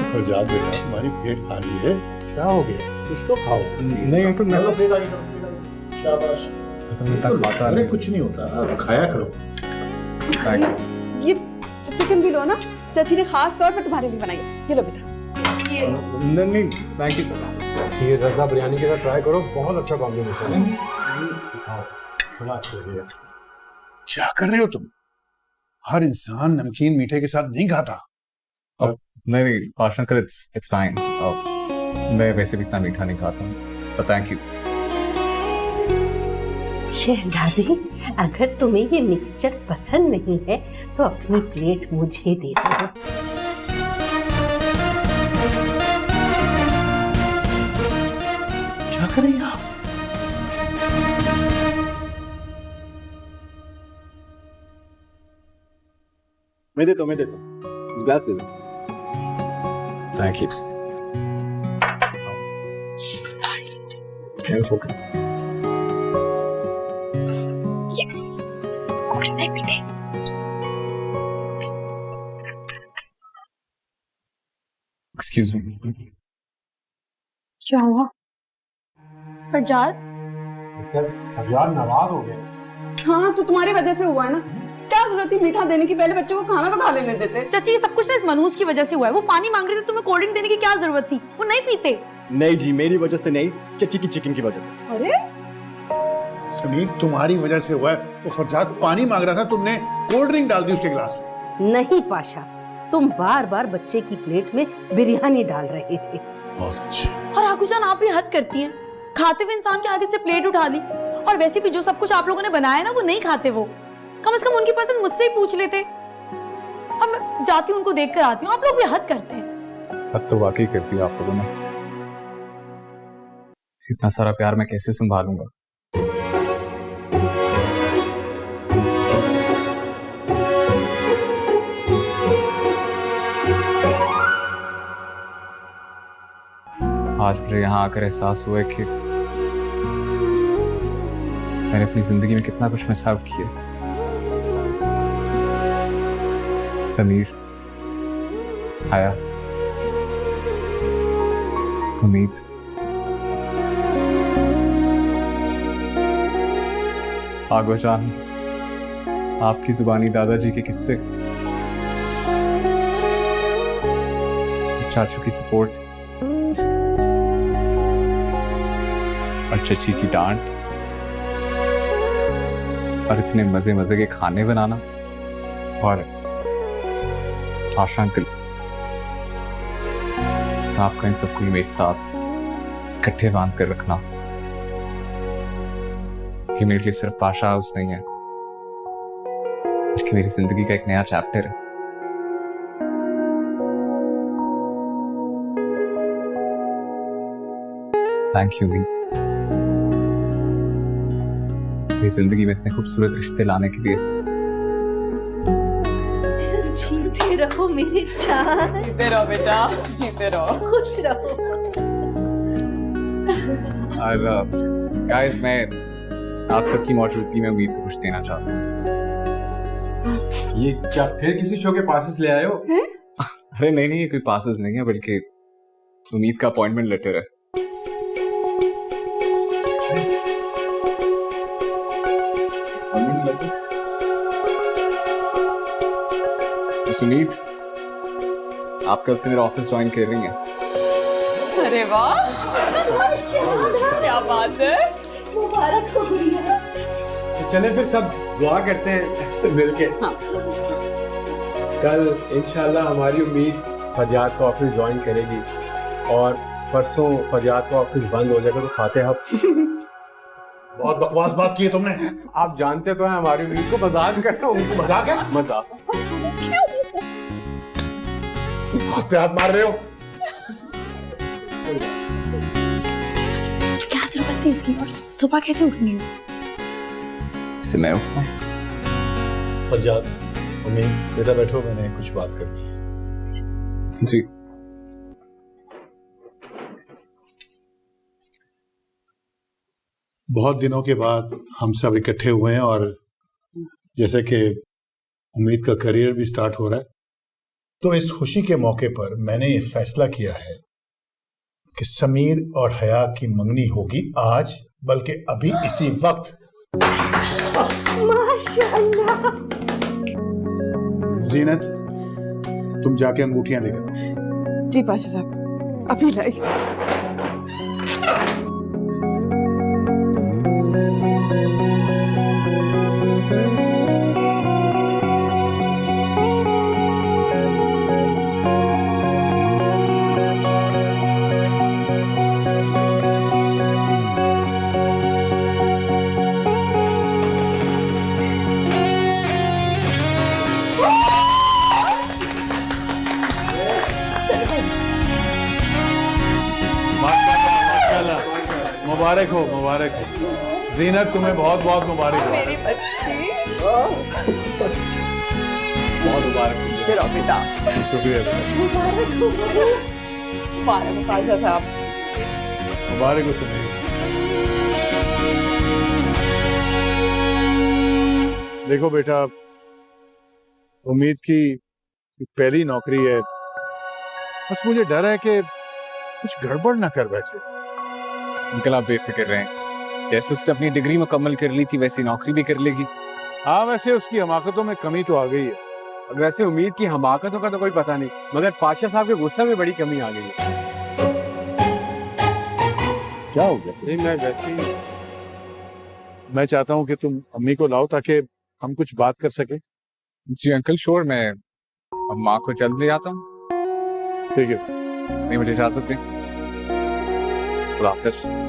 फरजाद बेटा तुम्हारी पेट खाली है, क्या हो गया? कुछ तो खाओ। नहीं अंकल मैं शाबाश। मैं तक खाता अरे नहीं। कुछ नहीं होता, खाया करो। ये चिकन भी लो ना, चाची ने खास तौर पे तुम्हारे लिए बनाई है। ये लो बेटा। नहीं थैंक यू। ये रज़ा बिरयानी के साथ ट्राई करो, बहुत अच्छा कॉम्बिनेशन है। खाओ, बड़ा अच्छा है। क्या कर रहे हो तुम? हर इंसान नमकीन मीठे के साथ नहीं खाता। नहीं पाशा अंकल इट्स फाइन। मैं वैसे भी इतना मीठा नहीं खाता हूँ, but थैंक यू। शहजादी, अगर तुम्हें ये मिक्सचर पसंद नहीं है तो अपनी प्लेट मुझे दे दो। क्या कर रही हैं आप? मैं देता हूँ गिलास दे दो। Thank you. Excuse me. क्या हुआ फरजाद? फरजाद नाराज हो गया। हाँ तो तुम्हारी वजह से हुआ है ना। क्या जरूरत थी मीठा देने की? पहले बच्चों को खाना तो खा लेने देते। चाची ये सब कुछ ना इस मनहूस की वजह से हुआ है। वो पानी मांग रहे थे, तुम्हें कोल्ड ड्रिंक देने की क्या जरूरत थी? वो नहीं पीते। नहीं जी, मेरी वजह से नहीं, चची की चिकन की वजह से। अरे समीर तुम्हारी वजह से हुआ है। वो फरजाद पानी मांग रहा था, तुमने कोल्ड ड्रिंक डाल दी उसके गिलास में। नहीं पाशा, तुम बार बार बच्चे की प्लेट में बिरयानी डाल रहे थे। बहुत अच्छा। और आगूजान आप भी हद करती हैं। खाते हुए इंसान के आगे से प्लेट उठा ली। और वैसे भी जो सब कुछ आप लोगों ने बनाया ना, वो नहीं खाते। वो कम से कम उनकी पसंद मुझसे ही पूछ लेते। अब मैं जाती हूँ, उनको देख कर आती हूँ। आप लोग भी हद करते हैं। अब तो वाकई करती है आप लोगों ने। इतना सारा प्यार मैं कैसे संभालूंगा? आज मुझे यहाँ आकर एहसास हुआ कि मैंने अपनी जिंदगी में कितना कुछ मिस आउट किया। समीर, हाया, उम्मीद, आगोजान, आपकी जुबानी दादाजी के किस्से, चाचू की सपोर्ट और चची की डांट और इतने मजे मजे के खाने बनाना और आशा अंकल, आपका इन सबको एक साथ इकट्ठे बांध कर रखना कि मेरे लिए सिर्फ पाशा हाउस नहीं है, बल्कि मेरी जिंदगी का एक नया चैप्टर है। थैंक यू मीत, मेरी जिंदगी में इतने खूबसूरत रिश्ते लाने के लिए। जीते रहो मेरे चाँद। जीते रहो बेटा, जीते रहो, खुश रहो। और गाइस, मैं आप सबकी मौजूदगी में उम्मीद को कुछ देना चाहता हूँ। ये क्या फिर किसी शो के पासेस ले आए हो? अरे नहीं, ये कोई पासेस नहीं है, बल्कि उम्मीद का अपॉइंटमेंट लेटर है। उम्मीद, आप कल से मेरा ऑफिस ज्वाइन कर रही हैं। अरे वाह, क्या बात है। मुबारक हो गुड़िया। तो चले फिर सब दुआ करते हैं मिलके। हाँ। कल इंशाल्लाह हमारी उम्मीद फरजाद का ऑफिस ज्वाइन करेगी और परसों फरजाद का ऑफिस बंद हो जाएगा तो फातिहा। बहुत बकवास बात की है तुमने। आप जानते तो हैं हमारी उम्मीद को, मजाक कर रहा हूँ। मजाक है? मजाक। हाथ पे हाथ मार रहे हो। क्या जरूरत थी इसकी? और सुबह कैसे उठनी? इसे मैं उठता हूँ। फरजाद, उम्मीद, बेटा बैठो, मैंने कुछ बात करनी है। जी। बहुत दिनों के बाद हम सब इकट्ठे हुए हैं और जैसे कि उम्मीद का करियर भी स्टार्ट हो रहा है, तो इस खुशी के मौके पर मैंने ये फैसला किया है कि समीर और हया की मंगनी होगी आज, बल्कि अभी इसी वक्त। माशाअल्लाह। जीनत, तुम जाके अंगूठियां लेकर आओ। जी पाशा साहब, अभी लाई। माशाल्लाह, माशाल्लाह, मुबारक हो, मुबारक हो। जीनत, तुम्हें बहुत बहुत मुबारक हो। मेरी बच्ची। बहुत मुबारक। मेरा बेटा। शुक्रिया बेटा, मुबारक हो। मुबारक हो पाशा साहब। मुबारक हो समीर। देखो बेटा, उम्मीद की पहली नौकरी है, बस मुझे डर है कि कुछ गड़बड़ ना कर बैठे। अंकल आप बेफिक्र रहें, जैसे उसने अपनी डिग्री मुकम्मल कर ली थी वैसी नौकरी भी कर लेगी। हाँ, वैसे उसकी हमाकतों में कमी तो आ गई है। वैसे उम्मीद की हमाकतों का तो कोई पता नहीं, मगर पाशा साहब के गुस्से में बड़ी कमी आ गई है। क्या हो गया? नहीं, मैं वैसे ही मैं चाहता हूँ कि तुम अम्मी को लाओ ताकि हम कुछ बात कर सके। जी अंकल श्योर, मैं अब माँ को जल्द ले आता हूँ। ठीक है। नहीं, मुझे इजाजत दें। खुदा हाफिज़।